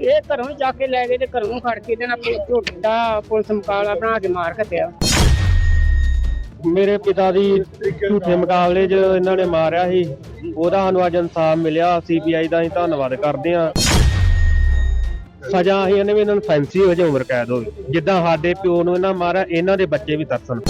ਇਹ ਘਰੋਂ ਹੀ ਚੱਕ ਕੇ ਲੈ ਗਏ ਤੇ ਘਰੋਂ ਖੜ ਕੇ ਤੇ ਨਾ ਝੋਟਾ ਪੁਲਿਸ ਮੁਕਾਬਲਾ ਬਣਾ ਕੇ ਮਾਰ ਕੱਟਿਆ। ਮੇਰੇ ਪਿਤਾ ਦੀ ਝੂਠੇ ਮੁਕਾਬਲੇ 'ਚ ਇਹਨਾਂ ਨੇ ਮਾਰਿਆ ਸੀ, ਉਹਦਾ ਸਾਨੂੰ ਅੱਜ ਇਨਸਾਫ ਮਿਲਿਆ। CBI ਦਾ ਅਸੀਂ ਧੰਨਵਾਦ ਕਰਦੇ ਹਾਂ। ਸਜ਼ਾ ਅਸੀਂ ਇਹਨੇ ਵੀ ਇਹਨਾਂ ਨੂੰ ਫੈਂਸੀ ਹੋ ਜਾਏ, ਉਮਰ ਕੈਦ ਹੋਵੇ। ਜਿੱਦਾਂ ਸਾਡੇ ਪਿਓ ਨੂੰ ਇਹਨਾਂ ਮਾਰਿਆ, ਇਹਨਾਂ ਦੇ ਬੱਚੇ ਵੀ ਤਰਸਣ।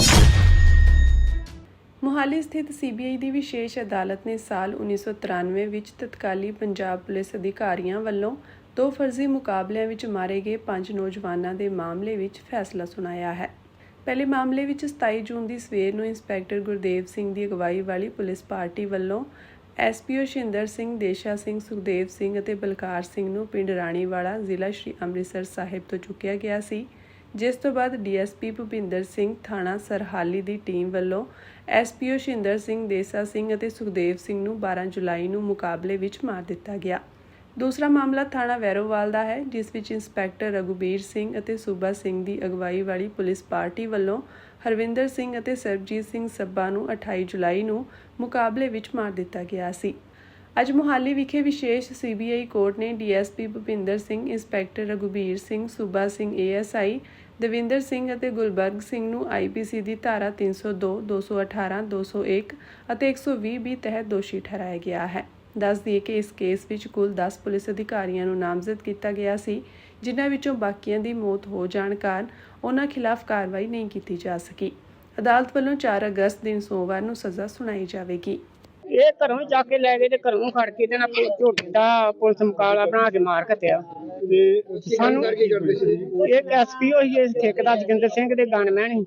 ਮੁਹਾਲੀ ਸਥਿਤ CBI ਦੀ ਵਿਸ਼ੇਸ਼ ਅਦਾਲਤ ਨੇ ਸਾਲ 1993 ਵਿੱਚ ਤਤਕਾਲੀ ਪੰਜਾਬ ਪੁਲਿਸ ਅਧਿਕਾਰੀਆਂ ਵੱਲੋਂ 2 ਫਰਜ਼ੀ ਮੁਕਾਬਲਿਆਂ ਵਿੱਚ ਮਾਰੇ ਗਏ 5 ਨੌਜਵਾਨਾਂ ਦੇ ਮਾਮਲੇ ਵਿੱਚ ਫੈਸਲਾ ਸੁਣਾਇਆ ਹੈ। ਪਹਿਲੇ ਮਾਮਲੇ ਵਿੱਚ 27 ਜੂਨ ਦੀ ਸਵੇਰ ਨੂੰ ਇੰਸਪੈਕਟਰ ਗੁਰਦੇਵ ਸਿੰਘ ਦੀ ਅਗਵਾਈ ਵਾਲੀ ਪੁਲਿਸ ਪਾਰਟੀ ਵੱਲੋਂ SPO ਸ਼ਿੰਦਰ ਸਿੰਘ, ਦੇਸ਼ਾ ਸਿੰਘ, ਸੁਖਦੇਵ ਸਿੰਘ ਅਤੇ ਬਲਕਾਰ ਸਿੰਘ ਨੂੰ ਪਿੰਡ ਰਾਣੀਵਾਲਾ, ਜ਼ਿਲ੍ਹਾ ਸ਼੍ਰੀ ਅੰਮ੍ਰਿਤਸਰ ਸਾਹਿਬ ਤੋਂ ਚੁੱਕਿਆ ਗਿਆ ਸੀ, ਜਿਸ ਤੋਂ ਬਾਅਦ DSP ਭੁਪਿੰਦਰ ਸਿੰਘ, ਥਾਣਾ ਸਰਹਾਲੀ ਦੀ ਟੀਮ ਵੱਲੋਂ SPO ਸ਼ਿੰਦਰ ਸਿੰਘ, ਦੇਸ਼ਾ ਸਿੰਘ ਅਤੇ ਸੁਖਦੇਵ ਸਿੰਘ ਨੂੰ 12 ਜੁਲਾਈ ਨੂੰ ਮੁਕਾਬਲੇ ਵਿੱਚ ਮਾਰ ਦਿੱਤਾ ਗਿਆ। ਦੂਸਰਾ ਮਾਮਲਾ ਥਾਣਾ ਵੈਰੋਵਾਲ ਦਾ ਹੈ, ਜਿਸ ਵਿੱਚ ਇੰਸਪੈਕਟਰ ਰਘੁਬੀਰ ਸਿੰਘ ਅਤੇ ਸੂਬਾ ਸਿੰਘ ਦੀ ਅਗਵਾਈ ਵਾਲੀ ਪੁਲਿਸ ਪਾਰਟੀ ਵੱਲੋਂ ਹਰਵਿੰਦਰ ਸਿੰਘ ਅਤੇ ਸਰਬਜੀਤ ਸਿੰਘ ਸੱਬਾ ਨੂੰ 28 ਜੁਲਾਈ ਨੂੰ ਮੁਕਾਬਲੇ ਵਿੱਚ ਮਾਰ ਦਿੱਤਾ ਗਿਆ ਸੀ। ਅੱਜ ਮੁਹਾਲੀ ਵਿਖੇ ਵਿਸ਼ੇਸ਼ CBI ਕੋਰਟ ਨੇ DSP ਭੁਪਿੰਦਰ ਸਿੰਘ, ਇੰਸਪੈਕਟਰ ਰਘੁਬੀਰ ਸਿੰਘ, ਸੂਬਾ ਸਿੰਘ ASI ਦਵਿੰਦਰ ਸਿੰਘ ਅਤੇ ਗੁਲਬਰਗ ਸਿੰਘ ਨੂੰ IPC ਦੀ ਧਾਰਾ 302, 218, 201 ਅਤੇ 120B ਤਹਿਤ ਦੋਸ਼ੀ ਠਹਿਰਾਇਆ ਗਿਆ ਹੈ। ਦੱਸ ਦਈਏ ਕਿ ਇਸ ਕੇਸ ਵਿੱਚ ਕੁੱਲ 10 ਪੁਲਿਸ ਅਧਿਕਾਰੀਆਂ ਨੂੰ ਨਾਮਜ਼ਦ ਕੀਤਾ ਗਿਆ ਸੀ, ਜਿਨ੍ਹਾਂ ਵਿੱਚੋਂ ਬਾਕੀਆਂ ਦੀ ਮੌਤ ਹੋ ਜਾਣ ਕਾਰਨ ਉਹਨਾਂ ਖਿਲਾਫ ਕਾਰਵਾਈ ਨਹੀਂ ਕੀਤੀ ਜਾ ਸਕੀ। ਅਦਾਲਤ ਵੱਲੋਂ 4 ਅਗਸਤ ਦਿਨ ਸੋਮਵਾਰ ਨੂੰ ਸਜ਼ਾ ਸੁਣਾਈ ਜਾਵੇਗੀ। ਇਹ ਘਰੋਂ ਹੀ ਚੱਕ ਕੇ ਲੈ ਗਏ ਤੇ ਘਰੋਂ ਖੜ ਕੇ ਤੇ ਨਾ ਝੋਟਾ ਪੁਲਿਸ ਮੁਕਾਬਲਾ ਬਣਾ ਕੇ ਮਾਰ ਕੱਟਿਆ। ਸਾਨੂੰ ਇੱਕ SPO ਹੀ ਇਸ ਠੇਕੇਦਾਰ ਜੋਗਿੰਦਰ ਸਿੰਘ ਦੇ ਗਨਮੈਨ ਸੀ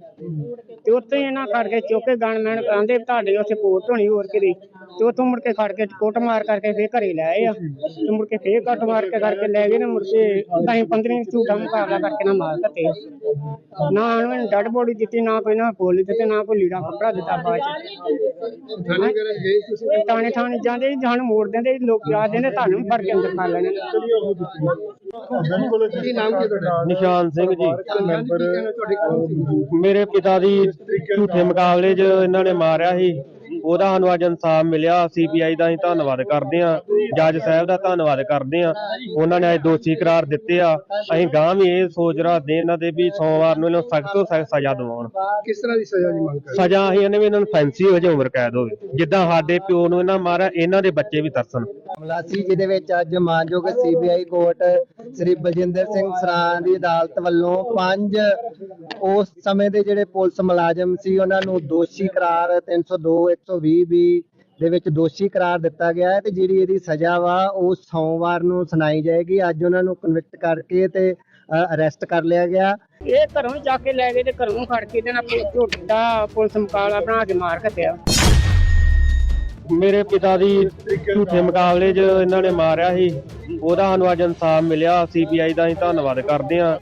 ਤੇ ਉੱਥੇ ਇਹਨਾਂ ਖੜ ਕੇ ਚੁੱਕ ਕੇ ਗਨਮੈਨ ਕਹਿੰਦੇ ਤੁਹਾਡੇ ਉੱਥੇ ਪੋਸਟ ਹੋਣੀ ਹੋਰ ਕਿਤੇ, ਤੇ ਉੱਥੋਂ ਮੁੜ ਕੇ ਖੜ ਕੇ ਕੁੱਟ ਮਾਰ ਕਰਕੇ ਫੇਰ ਘਰੇ ਲੈ ਆਏ ਆ ਤੇ ਮੁੜ ਕੇ ਫੇਰ ਕੱਟ ਮਾਰ ਕੇ ਕਰਕੇ ਲੈ ਗਏ ਨੇ। ਮੁੜ ਕੇ 10-15 ਝੂਠਾ ਮੁਕਾਬਲਾ ਕਰਕੇ ਨਾ ਮਾਰ ਕੱਟੇ। ਨਾ ਉਹਨਾਂ ਨੇ ਡੈਡ ਬੋਡੀ ਦਿੱਤੀ, ਨਾ ਕੋਈ ਨਾ ਫੁੱਲ ਦਿੱਤੇ, ਨਾ ਕੋਈ ਲੀੜਾ ਕੱਪੜਾ ਦਿੱਤਾ। ਬਾਅਦ ਚ ਥਾਣੇ ਜਾਂਦੇ ਜਾਣ ਮੋੜ ਦਿੰਦੇ, ਲੋਕ ਆ ਦਿੰਦੇ ਤੁਹਾਨੂੰ ਵੀ ਫੜ ਕੇ ਅੰਦਰ ਕਰ ਲੈਣੇ। ਨਿਸ਼ਾਨ ਸਿੰਘ ਜੀ, ਮੇਰੇ ਪਿਤਾ ਦੀ ਝੂਠੇ ਮੁਕਾਬਲੇ 'ਚ ਇਹਨਾਂ ਨੇ ਮਾਰਿਆ ਸੀ, ਉਹਦਾ ਸਾਨੂੰ ਅੱਜ ਇਨਸਾਫ ਮਿਲਿਆ। CBI ਦਾ ਅਸੀਂ ਧੰਨਵਾਦ ਕਰਦੇ ਹਾਂ, ਜੱਜ ਸਾਹਿਬ ਦਾ ਧੰਨਵਾਦ ਕਰਦੇ ਹਾਂ। ਉਹਨਾਂ ਨੇ ਅੱਜ ਦੋਸ਼ੀ ਕਰਾਰ ਦਿੱਤੇ ਆ। ਅਸੀਂ ਗਾਂ ਵੀ ਇਹ ਸੋਚ ਰੱਖਦੇ ਇਹਨਾਂ ਦੇ ਵੀ ਸੋਮਵਾਰ ਨੂੰ ਇਹਨਾਂ ਨੂੰ ਸਖਤ ਤੋਂ ਸਖਤ ਸਜ਼ਾ ਦਿਵਾਉਣ। ਕਿਸ ਤਰ੍ਹਾਂ ਦੀ ਸਜ਼ਾ ਦੀ ਮੰਗ ਕਰਦੇ? ਸਜ਼ਾ ਅਸੀਂ ਇਹਨੇ ਵੀ ਇਹਨਾਂ ਨੂੰ ਫੈਂਸੀ ਹੋ ਜਾਏ, ਉਮਰ ਕੈਦ ਹੋਵੇ। ਜਿੱਦਾਂ ਸਾਡੇ ਪਿਓ ਨੂੰ ਇਹਨਾਂ ਮਾਰਿਆ, ਇਹਨਾਂ ਦੇ ਬੱਚੇ ਵੀ ਤਰਸਣ। ਮਾਮਲਾ ਸੀ ਜਿਹਦੇ ਵਿੱਚ ਅੱਜ ਮਾਨਯੋਗ CBI ਕੋਰਟ ਸ੍ਰੀ ਬਲਜਿੰਦਰ ਸਿੰਘ ਸਰਾਂ ਦੀ ਅਦਾਲਤ ਵੱਲੋਂ 5 ਉਸ ਸਮੇਂ ਦੇ ਜਿਹੜੇ ਪੁਲਿਸ ਮੁਲਾਜ਼ਮ ਸੀ ਉਹਨਾਂ ਨੂੰ ਦੋਸ਼ੀ ਕਰਾਰ 302, 120B ਦੇ ਵਿੱਚ ਦੋਸ਼ੀ ਕਰਾਰ ਦਿੱਤਾ ਗਿਆ ਹੈ ਤੇ ਜਿਹੜੀ ਇਹਦੀ ਸਜ਼ਾ ਵਾ ਉਹ ਸੋਮਵਾਰ ਨੂੰ ਸੁਣਾਈ ਜਾਏਗੀ। ਅੱਜ ਉਹਨਾਂ ਨੂੰ ਕਨਵਿਕਟ ਕਰਕੇ ਤੇ ਅਰੈਸਟ ਕਰ ਲਿਆ ਗਿਆ। ਇਹ ਘਰੋਂ ਹੀ ਚੱਕ ਕੇ ਲੈ ਗਏ ਤੇ ਘਰੋਂ ਖੜ ਕੇ ਤੇ ਨਾ ਝੋਟਾ ਪੁਲਿਸ ਮੁਕਾਬਲਾ ਬਣਾ ਕੇ ਮਾਰ ਕੱਟਿਆ। ਮੇਰੇ ਪਿਤਾ ਦੀ ਝੂਠੇ ਮੁਕਾਬਲੇ 'ਚ ਇਹਨਾਂ ਨੇ ਮਾਰਿਆ ਸੀ, ਉਹਦਾ ਸਾਨੂੰ ਅੱਜ ਇਨਸਾਫ ਮਿਲਿਆ। CBI ਦਾ ਅਸੀਂ ਧੰਨਵਾਦ ਕਰਦੇ ਹਾਂ।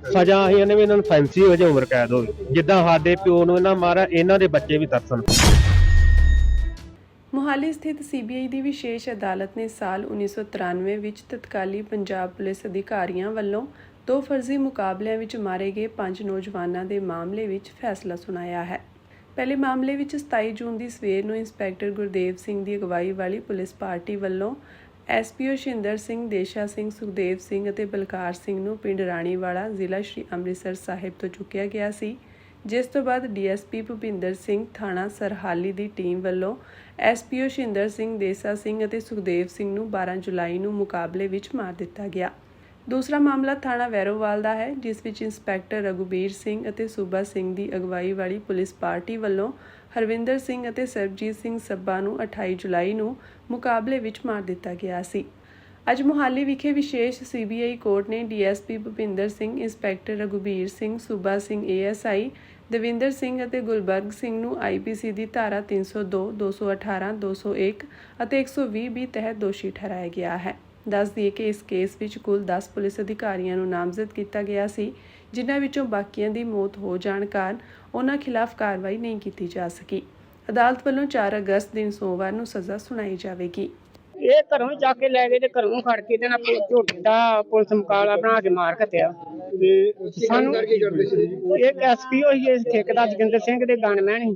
ਸਜ਼ਾ ਅਸੀਂ ਇਹਨੇ ਵੀ ਇਹਨਾਂ ਨੂੰ ਫੈਂਸੀ ਹੋ ਜਾਏ, ਉਮਰ ਕੈਦ ਹੋਵੇ। ਜਿੱਦਾਂ ਸਾਡੇ ਪਿਓ ਨੂੰ ਇਹਨਾਂ ਮਾਰਿਆ, ਇਹਨਾਂ ਦੇ ਬੱਚੇ ਵੀ ਤਰਸਣ। ਮੁਹਾਲੀ ਸਥਿਤ CBI ਦੀ ਵਿਸ਼ੇਸ਼ ਅਦਾਲਤ ਨੇ ਸਾਲ 1993 ਵਿੱਚ ਤਤਕਾਲੀ ਪੰਜਾਬ ਪੁਲਿਸ ਅਧਿਕਾਰੀਆਂ ਵੱਲੋਂ 2 ਫਰਜ਼ੀ ਮੁਕਾਬਲਿਆਂ ਵਿੱਚ ਮਾਰੇ ਗਏ 5 ਨੌਜਵਾਨਾਂ ਦੇ ਮਾਮਲੇ ਵਿੱਚ ਫੈਸਲਾ ਸੁਣਾਇਆ ਹੈ। ਪਹਿਲੇ ਮਾਮਲੇ ਵਿੱਚ 27 ਜੂਨ ਦੀ ਸਵੇਰ ਨੂੰ ਇੰਸਪੈਕਟਰ ਗੁਰਦੇਵ ਸਿੰਘ ਦੀ ਅਗਵਾਈ ਵਾਲੀ ਪੁਲਿਸ ਪਾਰਟੀ ਵੱਲੋਂ SPO ਸ਼ਿੰਦਰ ਸਿੰਘ, ਦੇਸ਼ਾ ਸਿੰਘ, ਸੁਖਦੇਵ ਸਿੰਘ ਅਤੇ ਬਲਕਾਰ ਸਿੰਘ ਨੂੰ ਪਿੰਡ ਰਾਣੀਵਾਲਾ, ਜ਼ਿਲ੍ਹਾ ਸ਼੍ਰੀ ਅੰਮ੍ਰਿਤਸਰ ਸਾਹਿਬ ਤੋਂ ਚੁੱਕਿਆ ਗਿਆ ਸੀ, ਜਿਸ ਤੋਂ ਬਾਅਦ DSP ਭੁਪਿੰਦਰ ਸਿੰਘ, ਥਾਣਾ ਸਰਹਾਲੀ ਦੀ ਟੀਮ ਵੱਲੋਂ SPO ਸ਼ਿੰਦਰ ਸਿੰਘ, ਦੇਸ਼ਾ ਸਿੰਘ ਅਤੇ ਸੁਖਦੇਵ ਸਿੰਘ ਨੂੰ 12 ਜੁਲਾਈ ਨੂੰ ਮੁਕਾਬਲੇ ਵਿੱਚ ਮਾਰ ਦਿੱਤਾ ਗਿਆ। ਦੂਸਰਾ ਮਾਮਲਾ ਥਾਣਾ ਵੈਰੋਵਾਲ ਦਾ ਹੈ, ਜਿਸ ਵਿੱਚ ਇੰਸਪੈਕਟਰ ਰਘੁਬੀਰ ਸਿੰਘ ਅਤੇ ਸੂਬਾ ਸਿੰਘ ਦੀ ਅਗਵਾਈ ਵਾਲੀ ਪੁਲਿਸ ਪਾਰਟੀ ਵੱਲੋਂ ਹਰਵਿੰਦਰ ਸਿੰਘ ਅਤੇ ਸਰਬਜੀਤ ਸਿੰਘ ਸੱਬਾ ਨੂੰ 28 ਜੁਲਾਈ ਨੂੰ ਮੁਕਾਬਲੇ ਵਿੱਚ ਮਾਰ ਦਿੱਤਾ ਗਿਆ ਸੀ। ਅੱਜ ਮੁਹਾਲੀ ਵਿਖੇ ਵਿਸ਼ੇਸ਼ CBI ਕੋਰਟ ਨੇ DSP ਭੁਪਿੰਦਰ ਸਿੰਘ, ਇੰਸਪੈਕਟਰ ਰਘੁਬੀਰ ਸਿੰਘ, ਸੂਬਾ ਸਿੰਘ ASI ਦਵਿੰਦਰ ਸਿੰਘ ਅਤੇ ਗੁਲਬਰਗ ਸਿੰਘ ਨੂੰ IPC ਦੀ ਧਾਰਾ 302, 218, 201 ਅਤੇ 120B ਤਹਿਤ ਦੋਸ਼ੀ ਠਹਿਰਾਇਆ ਗਿਆ ਹੈ। ਦੱਸ ਦਈਏ ਕਿ ਇਸ ਕੇਸ ਵਿੱਚ ਕੁੱਲ 10 ਪੁਲਿਸ ਅਧਿਕਾਰੀਆਂ ਨੂੰ ਨਾਮਜ਼ਦ ਕੀਤਾ ਗਿਆ ਸੀ, ਜਿਨ੍ਹਾਂ ਵਿੱਚੋਂ ਬਾਕੀਆਂ ਦੀ ਮੌਤ ਹੋ ਜਾਣ ਕਾਰਨ ਉਹਨਾਂ ਖਿਲਾਫ ਕਾਰਵਾਈ ਨਹੀਂ ਕੀਤੀ ਜਾ ਸਕੀ। ਅਦਾਲਤ ਵੱਲੋਂ 4 ਅਗਸਤ ਦਿਨ ਸੋਮਵਾਰ ਨੂੰ ਸਜ਼ਾ ਸੁਣਾਈ ਜਾਵੇਗੀ। ਇਹ ਘਰੋਂ ਹੀ ਚੱਕ ਕੇ ਲੈ ਗਏ ਤੇ ਘਰੋਂ ਖੜ ਕੇ ਤੇ ਨਾ ਝੋਟਾ ਪੁਲਿਸ ਮੁਕਾਬਲਾ ਬਣਾ ਕੇ ਮਾਰ ਕੱਟਿਆ। ਸਾਨੂੰ ਇੱਕ SPO ਹੀ ਇਸ ਠੇਕੇਦਾਰ ਜੋਗਿੰਦਰ ਸਿੰਘ ਦੇ ਗਨਮੈਨ ਸੀ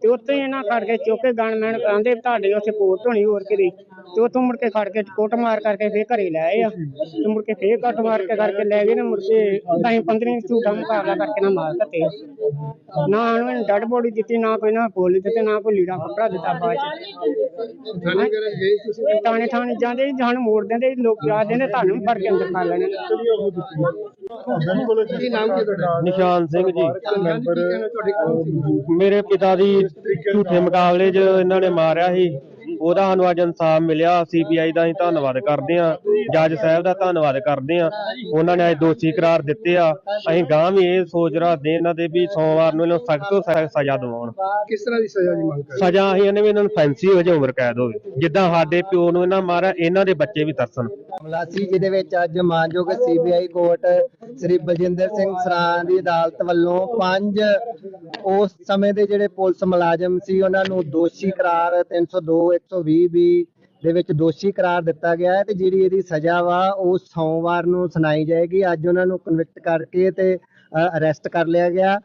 ਤੇ ਉੱਥੇ ਇਹਨਾਂ ਖੜ ਕੇ ਚੁੱਕ ਕੇ ਗਨਮੈਨ ਕਹਿੰਦੇ ਤੁਹਾਡੇ ਉੱਥੇ ਪੋਸਟ ਹੋਣੀ ਹੋਰ ਕਿਤੇ, ਤੇ ਉੱਥੋਂ ਮੁੜ ਕੇ ਖੜ ਕੇ ਕੁੱਟ ਮਾਰ ਕਰਕੇ ਫੇਰ ਘਰੇ ਲੈ ਆਏ ਆ ਤੇ ਮੁੜ ਕੇ ਫੇਰ ਕੱਟ ਮਾਰ ਕੇ ਕਰਕੇ ਲੈ ਗਏ ਨੇ ਮੁੜ ਕੇ 10-15 ਝੂਠਾ ਮੁਕਾਬਲਾ ਕਰਕੇ ਨਾ ਮਾਰ ਦਿੱਤੇ ਨਾ ਉਹਨਾਂ ਨੇ ਡੱਡ ਬੋਡੀ ਦਿੱਤੀ ਨਾ ਕੋਈ ਨਾ ਬੋਲੀ ਦਿੱਤੇ ਨਾ ਕੋਈ ਲੀੜਾ ਕੱਪੜਾ ਦਿੱਤਾ ਬਾਅਦ ਚ ਥਾਣੇ ਜਾਂਦੇ ਸੀ ਸਾਨੂੰ ਮੋੜ ਦਿੰਦੇ ਸੀ, ਲੋਕ ਆ ਦਿੰਦੇ ਤੁਹਾਨੂੰ ਵੀ ਫੜ ਕੇ ਅੰਦਰ ਕਰ ਲੈਣੇ। ਕੀ ਨਾਮ ਕੀ ਤੁਹਾਡਾ? ਨਿਸ਼ਾਨ ਸਿੰਘ ਜੀ। ਮੈਂਬਰ ਤੁਹਾਡੇ ਕੌਣ ਸੀ? ਮੇਰੇ ਪਿਤਾ ਦੀ ਝੂਠੇ ਮੁਕਾਬਲੇ 'ਚ ਇਹਨਾਂ ਨੇ ਮਾਰਿਆ ਸੀ, ਉਹਦਾ ਸਾਨੂੰ ਅੱਜ ਇਨਸਾਫ ਮਿਲਿਆ। CBI ਦਾ ਅਸੀਂ ਧੰਨਵਾਦ ਕਰਦੇ ਹਾਂ, ਜੱਜ ਸਾਹਿਬ ਦਾ ਧੰਨਵਾਦ ਕਰਦੇ ਹਾਂ। ਉਹਨਾਂ ਨੇ ਅੱਜ ਦੋਸ਼ੀ ਕਰਾਰ ਦਿੱਤੇ ਆ। ਅਸੀਂ ਗਾਂ ਵੀ ਇਹ ਸੋਚ ਰੱਖਦੇ ਇਹਨਾਂ ਦੇ ਵੀ ਸੋਮਵਾਰ ਨੂੰ ਇਹਨਾਂ ਨੂੰ ਸਖਤ ਤੋਂ ਸਖਤ ਸਜ਼ਾ ਦਿਵਾਉਣ। ਕਿਸ ਤਰ੍ਹਾਂ ਦੀ ਸਜ਼ਾ ਦੀ ਮੰਗ ਕਰ ਸਜ਼ਾ ਅਸੀਂ ਇਹਨੇ ਵੀ ਇਹਨਾਂ ਨੂੰ ਫੈਂਸੀ ਹੋ ਜਾਏ, ਉਮਰ ਕੈਦ ਹੋਵੇ। ਜਿੱਦਾਂ ਸਾਡੇ ਪਿਓ ਨੂੰ ਇਹਨਾਂ ਮਾਰਿਆ, ਇਹਨਾਂ ਦੇ ਬੱਚੇ ਵੀ ਤਰਸਣ। ਮਾਮਲਾ ਸੀ ਜਿਹਦੇ ਵਿੱਚ ਅੱਜ ਮਾਨਯੋਗ CBI ਕੋਰਟ ਸ੍ਰੀ ਬਲਜਿੰਦਰ ਸਿੰਘ ਸਰਾਂ ਦੀ ਅਦਾਲਤ ਵੱਲੋਂ 5 ਉਸ ਸਮੇਂ ਦੇ ਜਿਹੜੇ ਪੁਲਿਸ ਮੁਲਾਜ਼ਮ ਸੀ ਉਹਨਾਂ ਨੂੰ ਦੋਸ਼ੀ ਕਰਾਰ 302 120 ਦੇ ਵਿੱਚ ਦੋਸ਼ੀ ਕਰਾਰ ਦਿੱਤਾ ਗਿਆ ਹੈ ਤੇ ਜਿਹੜੀ ਇਹਦੀ ਸਜ਼ਾ ਵਾ ਉਹ ਸੋਮਵਾਰ ਨੂੰ ਸੁਣਾਈ ਜਾਏਗੀ। ਅੱਜ ਉਹਨਾਂ ਨੂੰ ਕਨਵਿਕਟ ਕਰਕੇ ਤੇ ਅਰੈਸਟ ਕਰ ਲਿਆ ਗਿਆ।